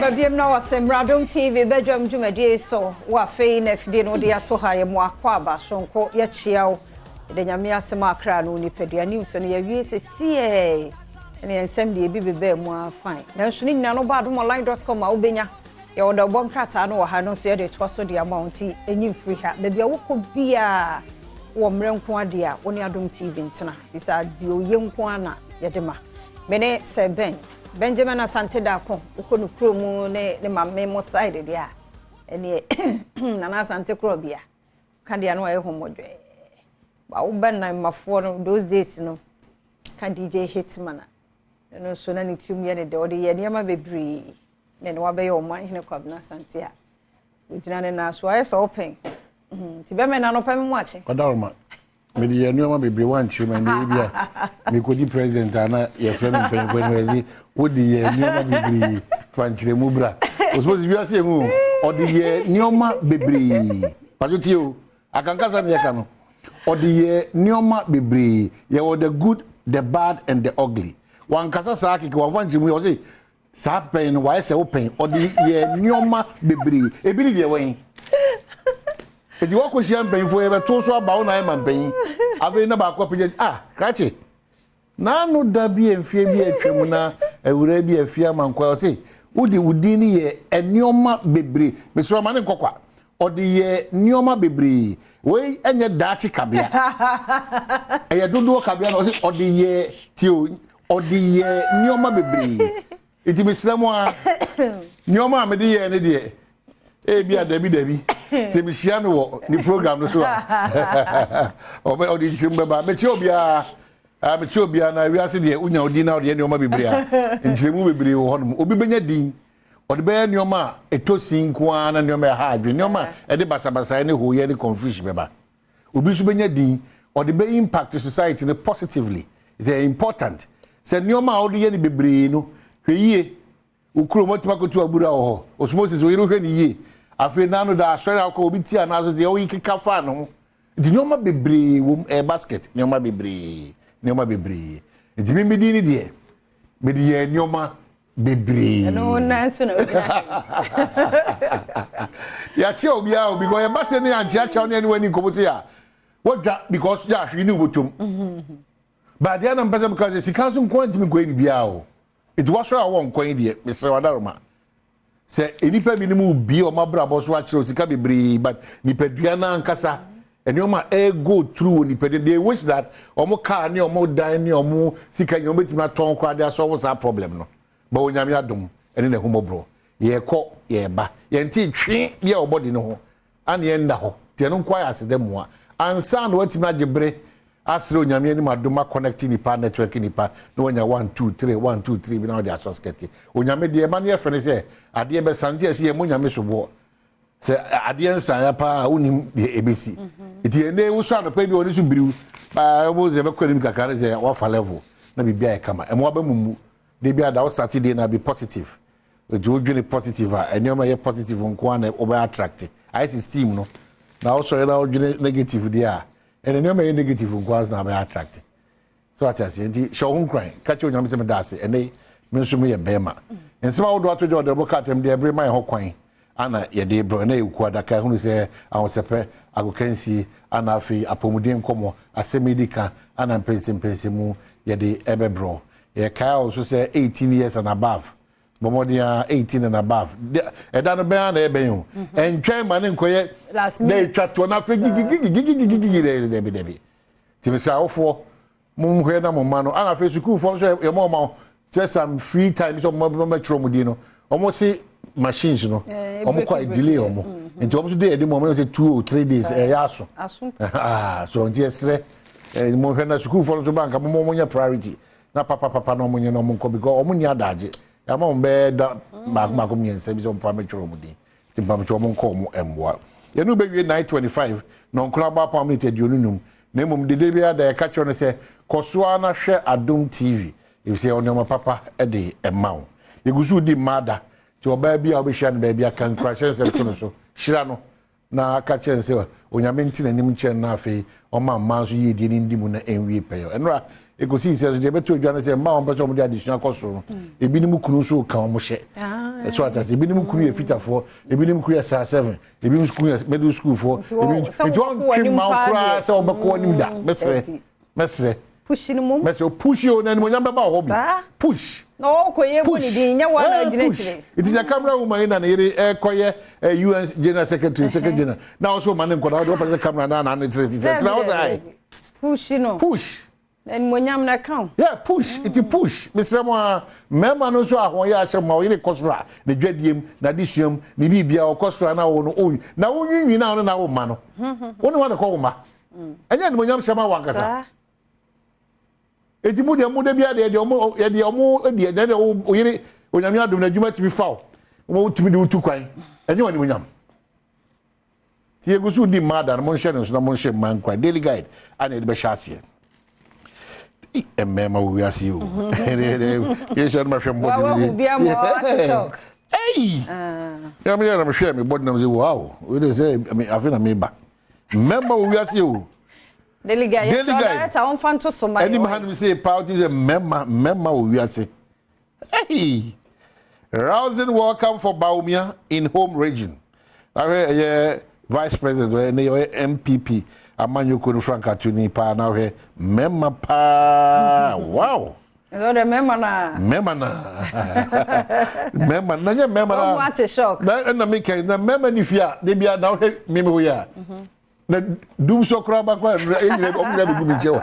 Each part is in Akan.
babiem na wasem Adom TV Badwam dwumadi so wa fei na fide no de ato ha ye mo akwa abasonko ye chiawo de nyame asem akra no nipadua news no ye wie sesie ene ensem de bibebe mu afan na nso ni nyina no badomonline.com a obenya ye woda bom krata no ha no so ye de to so de amount enyim free ha babia wokọ bia wo mrenko ade a woni Adom TV ntena bisa di oyenko ana ye de ma mene seben Benjamin Asante Dako, ukonu kromu ne mamme mo side dia. Ene nana Asante krobia. Kandi anu aye homodwe. Ba uban na mafo no those days no. Kan DJ Hitman. No so na ni tium ye ne de ode ye niam bebre. Ne no abe ye oman hene kwabna Asante a. Ujina ne na so aye so open. Ti be me na no pa me mu ache. Kodalma. Me di ye niam bebre wan chima ndi bia. Me kodi president ana ye frame mpemfo no ezi. Wodi ye nioma bebre fanchire mu bra o suppose bi ase mu odi ye nioma bebre pajotie o akankasa ne yaka no odi ye nioma bebre ye wo the good the bad and the ugly wan kasa sa akike wan fanchire mu o say sa pen why say open odi ye nioma bebre ebi ni de wen edi wo ko sia mpen fo ye be to so aba wo na e man pen ave na ba ko pije krache na no da bi enfie bi atwam na ewura bi afia mankwa o se wudi udini ye enioma bebre mesoro ma ne nkokwa odi ye nioma bebre we enye dachi kabia eye dodo kabia no se odi ye tio odi ye nioma bebre iti mislamu a nioma amede ye ne de e bia dabi se mi hia no wo ni program no so obe odi chimbe ba me chi obia mecho bia na wiase de unya odi na ode nioma bebre a nchiremu bebre wo honom obi benya din ode be nioma etosin ko ana nioma ha adwe nioma e de basabasa ne hoye ne confusion beba obi so benya din ode be impact society ne positively is important se nioma ode ye ne bebre no hweyie ukuro motima ko tu abura ho osmosis wo yiro hwe ne yie afi nanu da asori akọ obi ti ana so de o yikika fa no di nioma bebre wo basket nioma bebre nioma bebre enti me di ni de me di ye nioma bebre no nanso na obi ya che obi a obi go ye base ni antia cha oni wani nkobuti a wodwa because ja hwi ni botom ba dia na mpese because sika so nko antimi ko bibia o enti waso a won kwan de me se wadaroma se enipa bi ni mu bi o mabrabo so a kire sika bebre but nipadua na ankasa enioma go through ni pede they wish that omo car ni omo dan ni omo sika ni omo betima ton kwa dey solve that problem no ba onyame adom ene na humobro ye ko ye ba ye nti twi ye obody no ho ane ye nda ho te no kwa ya sedem a ansa no watima agebre asre onyame ni madoma connect ni pa network ni pa no nya 1 2 3 1 2 3 bi na dey associate onyame de ma na ye fene se ade be sante ase ye monyame sobo se ade nsan ya pa unim de ebesi iti ene wuso anopa bi oni so biriu ba wo ze be kwani kakare ze wa fa level na bibia e kama e mo ba mumu de bia da wo Saturday na be positive ojo dwene positive a enioma ye positive nko na oba attract ice steam no na wo so ye na dwene negative dia ene enioma ye negative nko na ba attract so atase enti show hun kran kacho nyam se me dase ene me nso me ye bema ensema wo do atojo de bokatem de ebre man ho kwan ana ye de bro na ekuwa daka hunu se awsepe agokansi ana afi apomuden komo asemedika ana mpense mu ye de ebebro ye kai also say 18 years and above bomodia 18 and above eda no be na ebe hu entwen ma ne nkoye na twato na fe gigigigigigigi debi timisa ofo mum hwe na mama no ana fe school fo so ye mo ma just some free time so mo chro mu di no almost see machines no omo kwa delay omo nti omo so dey edi mo say 2 or 3 days yaso so nti esre mo hwe na school for so bank mo nya priority na papa no mo nya no mo nko because omo nya daje ya mo be da ma ko nyense bi so mfa me tworo mo di ti mfa me tworo mo nko mo emboa ye no be wie 925 no nkura ba pa mo te dionunum na mom de bia da ka tworo no se kosoa na hwe Adom TV if say onoma papa e de emawo yegusu di mada ti oba bia obehia no ba bia kan crashes e to no so hira no na aka chense onyame nti nanim chen na afi oma manso ye di ni ndimu na enwie peyo enra ekosi se de beto adwane se mba on person mo de additional cost no ebi ni mu kunu so kan mo hye so atas ebi ni mu kunu e fitafo ebi ni mu kunu e sa 7 ebi mu kunu middle school for ebi it won trim ma kura se obeko anim da mesre push ni mum mesre push yo na ni mo nyamba ba ho bi push no koye mo ni din nya wa na gine kire it is a camera woman na yere koye UN general secretary general na also man nkoda do pass camera na na tire fifa na also ai push and monyam na count yeah push it push Mr. Mo mema no so ahon ya asem ma yene kosra na dwadiem na disuam ni bibia o kosra na wo no o na wonwinwi na wo na wo ma no woni wa na ko wo ma anya ni monyam shema wankasa eti mu de bia de omo de omo de de o yene onyam adom na djuma timi fawo mo timi de utu kwan anya woni monyam ti egusu di mada na mo nhye no so na mo nhye man kwan daily guide ana de be shasie mema we are you yes and my friend body hey ya me na me share me body na say wow we dey say I mean afina me ba member we are you daily guide ta on fan to so my any man we say party say member we are say hey rousing welcome for Baumia in home region now vice president or MPP amanyo ko Frank Atuni pa na he memma pa wow so the memma na memma nya memma na what a shock na make na memma ni fia de bia na he meme wo ya na dum so kra ba kwa ejire o mna be gubi jewa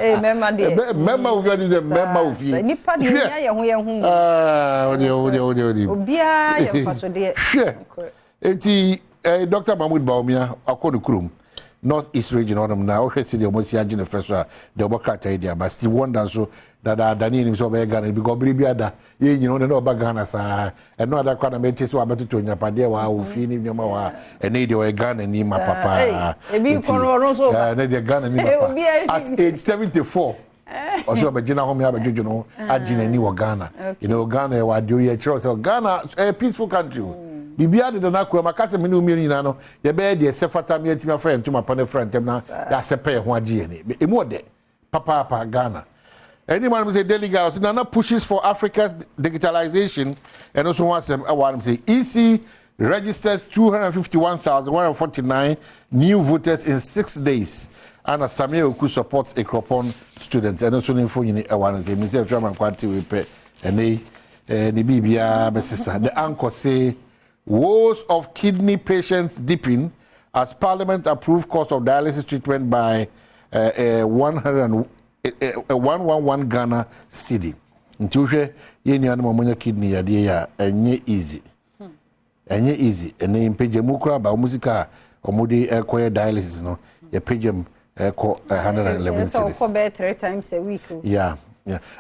eh memma de memma wo fia de memma wo fie ni pa de nya ye hu odi obia ye faso de enti Dr. Mahmoud Baumia akonu kurum North-East region on now, okay, the almost the professor, the Bokata idea, but Steve Wonder so that Dani himself by Ghana because Bribiada, you know, no Bagana, sir, and no other kind of metis were better to Yapadia, who feeling your mama, and need your gun and Nima Papa, a gun and at age 74. Also, but Gina Home, you know, at Gina New Ghana, you know, Ghana, what do you choose? Ghana, a peaceful country. Bibia de na kwa makase me no mienu na no ye be de sefata me atima friend to my partner friend tem na ya sepe ho agye ni emu de papa Ghana anyone say daily guys na pushes for Africa's digitalization and also wants them say EC registered 251,149 new voters in 6 days and Samuel who supports a Cropon students and also info you want say me say German quantity we pay and they the bibia besisa the anchor say woes of kidney patients dipping as Parliament approved cost of dialysis treatment by 111 Ghana cedi. Ntiuhwe ye nuanu momonya kidney yade ya enye easy. Enye easy. Ene impeje mukura ba musika omudi ekoye dialysis no. Ye pejem eko 111 cedis. So ko 3 times a week. Yeah.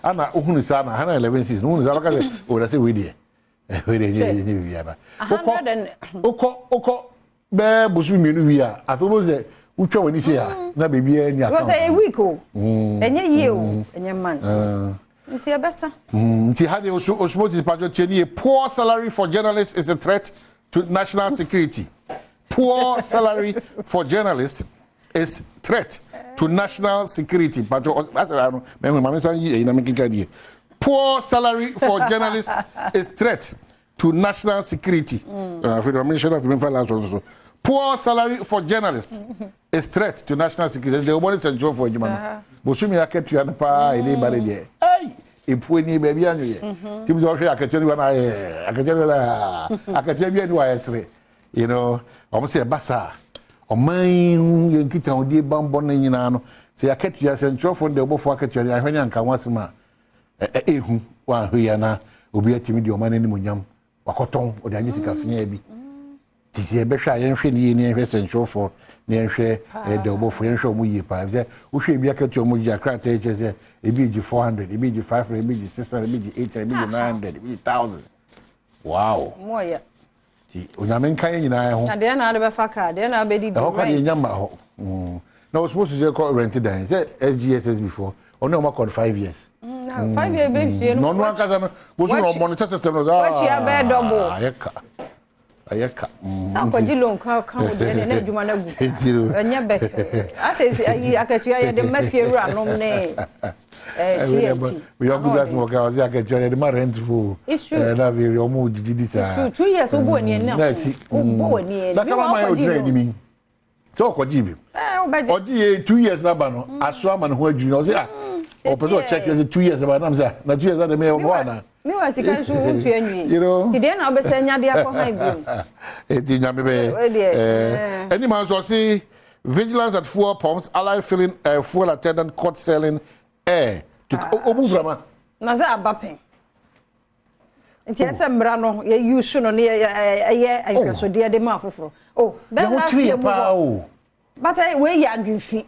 Ana uhunu sana 111 cedis. Uhunu sana kaze o say we dey. We dey biaba. Oko be busu mienu wi a afebo se utwa wani se a na bebi ani account. Because a week o. Enye ye o, enye month. Nti ebesa. Nti hade osmosis pajo tieni poor salary for journalists is a threat to national security. Poor salary for journalists is threat to national security. Pajo asano me mama san yi na mekika die. Poor salary for journalists is threat to national security. Poor salary for journalists is threat to national security. The one is central for Jumana. Bosumi aketu ya pa ile bale die. Hey, epweni baby anyo ye. Timu zo hwe aketu wana aketu bi ani wa yesre. You know, omo se basa. Oman yenkita odi bambo na nyina no. Se aketu ya central for the obofo aketu ya hwanya nka wasema. Ehu wa hwe na obi atimi di omane ni munyam wakoton odi anyi sika fia bi tisi ebe hwa yen hwe ni ni hwe senchofo ni hwe de obofo yen hwe omu yi pa ze wo hwe bi akati omu ji akrata eche ze ebi ji 400 ebi ji 500 ebi ji 600 ebi ji 800 ebi ji 900 ebi ji 1000 wow moya ti onyame kan nyina ho na de na de be fa ka de na be di ho ka de nyamba ho na was supposed to call rent then say SGSS before only o 5 years 5 years baby no akasa no wo so no monitor system no what you have double ayeka sa kwaji loan ka wo de na adwuma na gu anya bet ase ayi akatua ye de mafie ru anom ne we are good as mo ka ozi akatua de ma rent fu na very omo jiji sa 2 years obo ni na obo ni na kama ma odre ni mi so kwaji bi oji ye 2 years na ba no aso ama no ho adwuma o say o person check you 2 years ba na say na 2 years na me o na mi wa sika nso wo tu anwi ti de na obesanya de akọ han bi ti nya bebe any man so see vigilance at fuel pumps allied filling fuel attendant caught selling air to obu frama na za abapen nti ese mra no ye use no ne ye aykaso de ma foforo be na see pa but we ya adwufi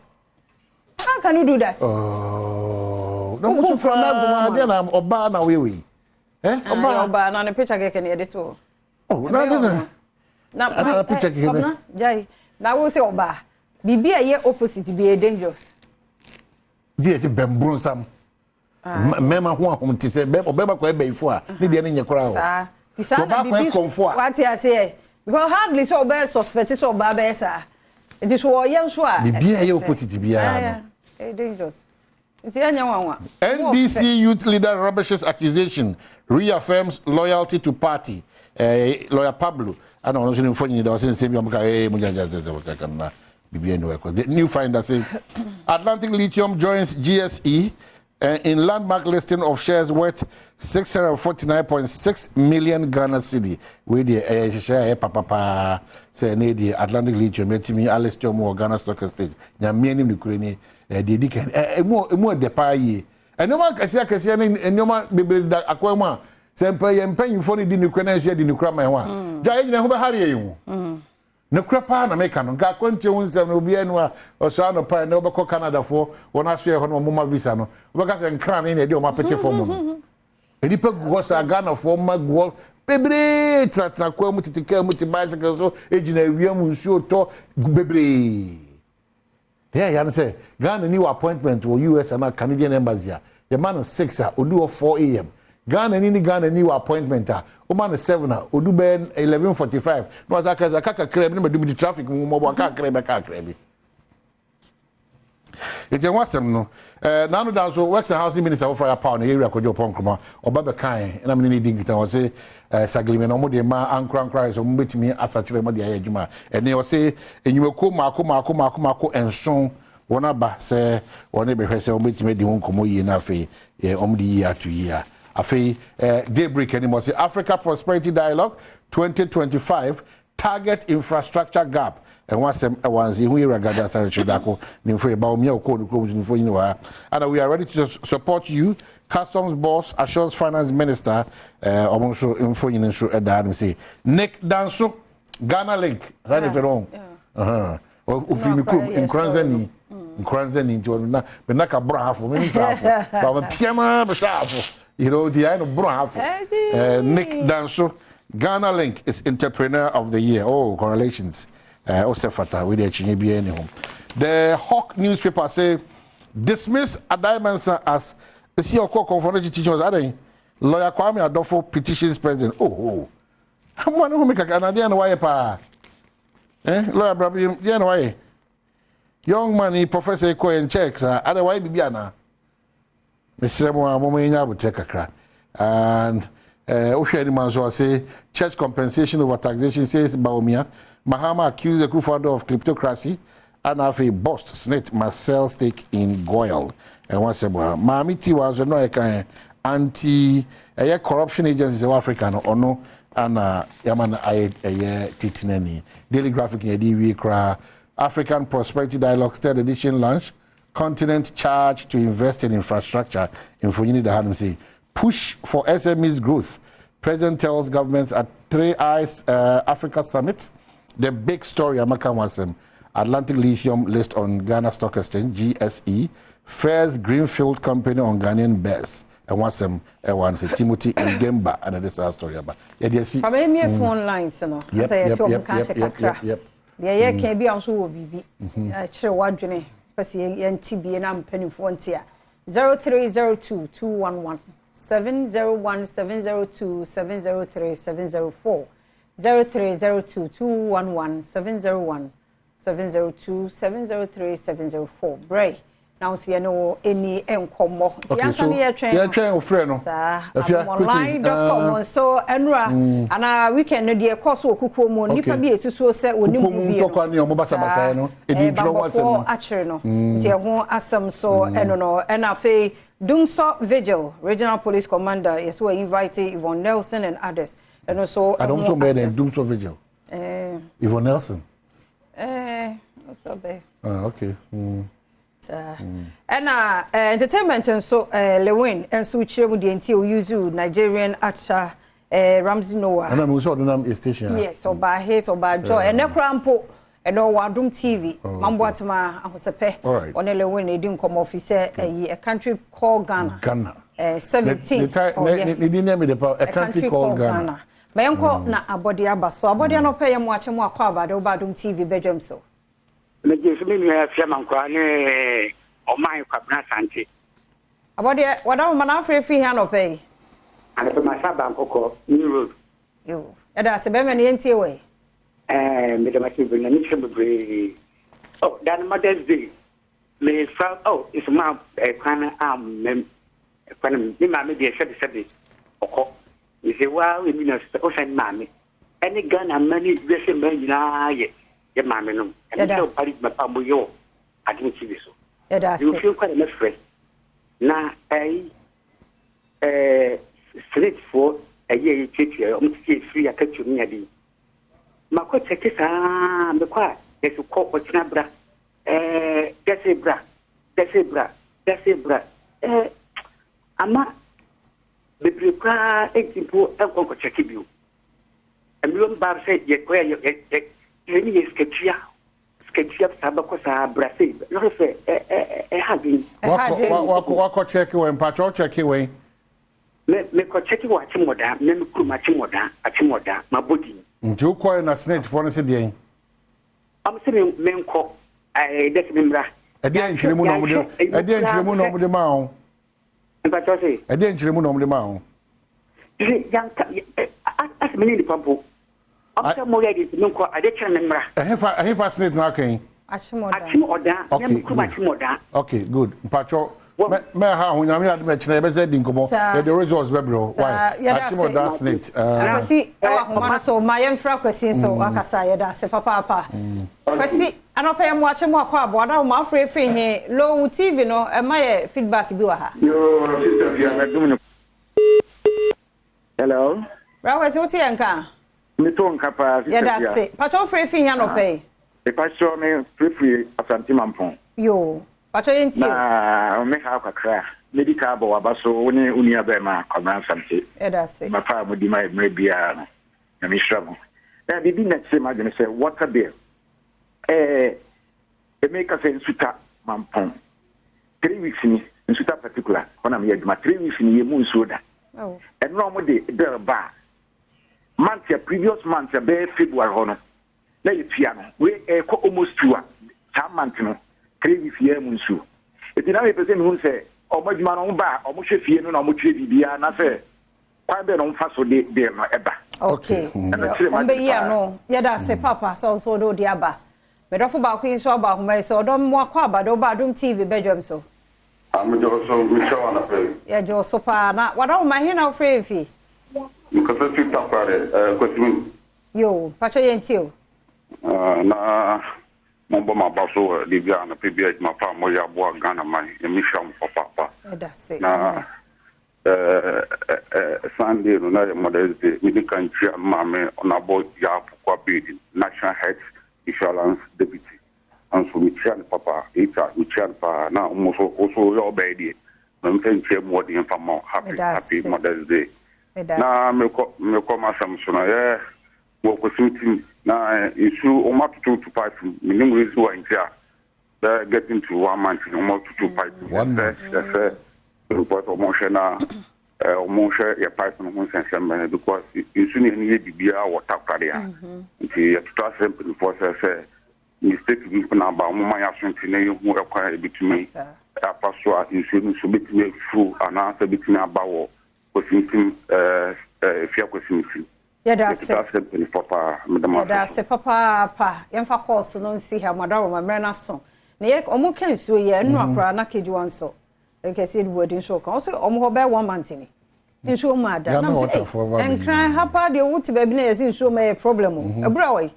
how can you do that no musu frama de na oba na we oba na ne picture keke ne edit to na picture keke na jai na wo say oba bibia ye opposite be dangerous die se bembron sam mema ho ahom ti se obeba kwa ebe ifo a ne de ne nye kora o sa ti sa na bibi what you say because hardly so oba suspect so oba be sa it is wo ye nso a bibia ye opposite bia no dangerous. NDC youth leader rubbishes accusation, reaffirms loyalty to party. Lawyer Pablo, I don't know if you know, the new finder say Atlantic Lithium joins GSE in landmark listing of shares worth 649.6 million Ghana cedi. With the share papa say the Atlantic Lithium metimi Alistair Moore Ghana Stock Exchange. Nyamia ni Ukraine de can more de paye. And no man kasi and no man be akwema. Sempa yempen for the Ukraine share the Ukraine my one. Jai na ho be hare you. No crapa na make no ga kwante wonsem no bia no o so anopa na obekọ Canada for wona share ho no moma visa no obeka se nkran na de o ma pete for mu no edipa guo sa Ghana for ma guo bebre tratra kwa mu titika mu ti bicycle so ejina awia mu nsuo to bebre ya say Ghana new appointment wo US and Canadian embassy the man 6 odu 4 am Ghana new appointment o man 7 odu ben 11:45 no as aka kaka kreb na medum di traffic mo bo aka kreb it's a wasem no na no dan so works and housing minister of fire power no area kojo ponkroma oba be kan na me ni di ngita o say saglime no mo de ma ankran so mo betimi asakire mo de ayadwuma ene o say enyumako mako enson wona ba say wona be hwese o betimi di honkomo yi na fe om di yi atu yi a afei daybreak anymore say Africa Prosperity Dialogue 2025 target infrastructure gap and once we regard Saridako Ninfo about me or code for you and we are ready to support you. Customs boss assures finance minister also info in Adam say Nick Danso Ghana link that wrong in Kranzani to na benaka bravo minister but piama beshafo you know the I know bravo Nick Danso Ghana Link is Entrepreneur of the Year. Oh, congratulations. Osefata, we chinye bi any home. The Hawk newspaper say dismiss Adom as the CEO of confidential teachers. Lawyer Kwame Adofo petitions president. Oh. I'm one who make a Canadian why pa. Lawyer Brabim, the why. Young money Professor Eko and checks. Otherwise, Bibiana. Mr. Momonya would take a crack. And Oshedi say church compensation over taxation says Baumia. Mahama accused the co-founder of kleptocracy and have a bust snake must sell stake in Goyle. And once a more, Mamiti was no anti corruption agencies of Africa or no, and Yaman Titineni. Daily Graphic in DV Kra African Prosperity Dialogue third edition launch. Continent charged to invest in infrastructure. In Fujini the Hanum say push for SMEs growth. President tells governments at 3 Eyes Africa Summit. The big story Amaka Wasem, Atlantic Lithium list on Ghana Stock Exchange, GSE, first greenfield company on Ghanaian bears. And Wasem, one say Timothy and Gemba, and this is our story about. Yeah, see. From any phone lines, no. Yep. Yeah, can be also be. Sure, what journey? Because TB and I'm penny for 0302 211 701 702 703 704. 0302211701 702-703-704 Bray. Now see no any enkomo. Okay, so yeah, train of friend no. Online.com so enra and weekend no dey course okukuo mu nipa bi esusuo se oni mu bi. Okukuo ni omo basa no. Edi ntro wansem no. Achire no. Nti ho asem so eno no and afei Dumso Vigil, Regional Police Commander, yes, we invited Yvonne Nelson and others. And also Adom so better than Dumso Vigil. Yvonne Nelson. Also be. Okay. And entertainment and so Lewin and so chire the until use Nigerian actor Ramsey Noah. And I'm also the name station. Yes, or by hate or by joy and Nekrampo and all Adom TV. Mamboatma Ahosepe. On Lewin they didn't come officer a country called Ghana. 17. They didn't name it a country called Ghana. My uncle na abodi abaso abodi no pay mu ache mu akwa abade Badwam TV bedwam so. Me jesu me nua fiam kwa ne oman kwabna sante. Abodi wada mo na afre fi here no pay. Ana pe masaba nkoko new road. Yo. Eda se be me ne ntie we. Me de maki bi na ni chembre. Oh, dan Mother's Day. Me fa it's ma kwana am mem kwana mi ma me de sebe okọ. You say, wow, we mean, ocean mammy. Any gun and many dressing men, ye, mammy, no. And so, Paris, my pamboyo, I didn't see this. You feel quite enough fresh. Now, straight for a year, free, I catch you near the. My coach, I kiss, the quiet. There's a court, what's not bra. That's a bra. I'm not. The prepare example and conquer check you. And you bar say, yet where you any sketchia Sabacosa, Brasil, not a having. Walk check you and patch or check away. Make a check you at Chimoda, Nemu Achimoda, my body. Do call in a snake for a day. I'm saying, men call I remember. A day in Chimono, a day in Chimono with the mount. But I say, I didn't remove on the mount. Young, ask me the pump. I'm more ready to know I didn't remember. I have fascinated knocking. Okay, good. Pacho, may I have when I had mentioned ever said in Como, the results were bro. Why? Achimo that's it. I see, so my young friend was in so Akasaya, that's a papa. But see, I don't pay him watching more crab, what I'm afraid free here, low TV, no, and my feedback do her. Hello? Well, what's your car? Miton Capa, yeah, that's it. Pacho free free, no pay. If I saw me free of Santimampon. Yo, Pacho ain't you. I'll make out a crack. Medical Basso, only Uniabema, command something. Yeah, that's it. My father would be my maybe a miserable. Then they didn't say, I'm going to say, what a bill. They make us in Suta Mampon. 3 weeks in Suta particular, when I'm here, my 3 weeks in Yemun Soda. Oh. And normally, they're bar. Month, previous month, a bare February honor. Lay piano, we almost 2 months, 3 weeks here, Munsu. If you know a person who say, oh, my man on bar, or much if you know, much if you are not fair. Why they don't fast so they are not ever. Okay. No, yeah, that's a papa, so do the abba. But off about Queen so about my so don't walk about Badwam TV bedroom so. I'm just so good show on a play. Yeah, Joe Sopa, not what all my hen out free fee. Because I took up Friday, yo, Pacho Yentil. Na Momba Basso, Liviana, PBH, my family, Boa Ghana, my emission for Papa. That's it. Na Sunday, no Mother's Day, medical chair, Mammy, on a boy, Yap, Quabi, National Health Insurance Deputy. And so, Michelle Papa, Michelle Papa, now almost also your baby. I'm saying, more than happy Mother's Day. Na me come some sooner, yeah. Work with something now. Issue almost 2 to 5 minimum is one here. They're getting to 1 month, almost 2 to 5. 1 month. That's a report of motion. Motion, your pipe and one sense, because you soon need to be our top career. The trust simple forces say, mistake people now about my assumption, who acquire between me. After so, you should be through and answer between about. Question fear question that's papa yemfa course no nsi ha madaro mamre na so na ye omo kan so ye enu akra na keji wan so like say wedding show kan so omo ho be 1 month ni nso ma da na say enkran hapa de wuti ba bi na ye nso ma ye problem ebra we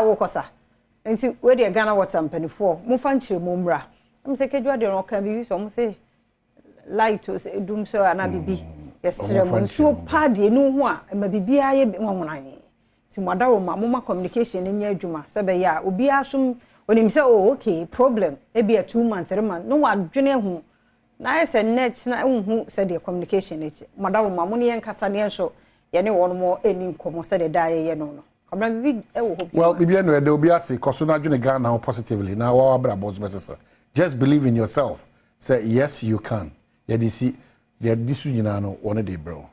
wo kosa nti we de Ghana water mpanifo mo fa nchire mo mra am say keju de ron kan bi so mo say light to say dum so ana bibi yes nso pa de no ho a ma bibia ye nwonan ti madaro ma communication nya adwuma se be ya obi asum onim se okay problem e be a 2 month 3 month no wa dwene hu na ese net na hu se de communication e madaro ma mo ne nkasa ne enso ye ne won mo eni nkomo se de dae ye no no kabra bibi e wo ho well bibi no e de obi ase koso na dwene Ghana now positively na wa abra boss mesesa just believe in yourself say yes you can ye dey see they disu nyina no one dey bro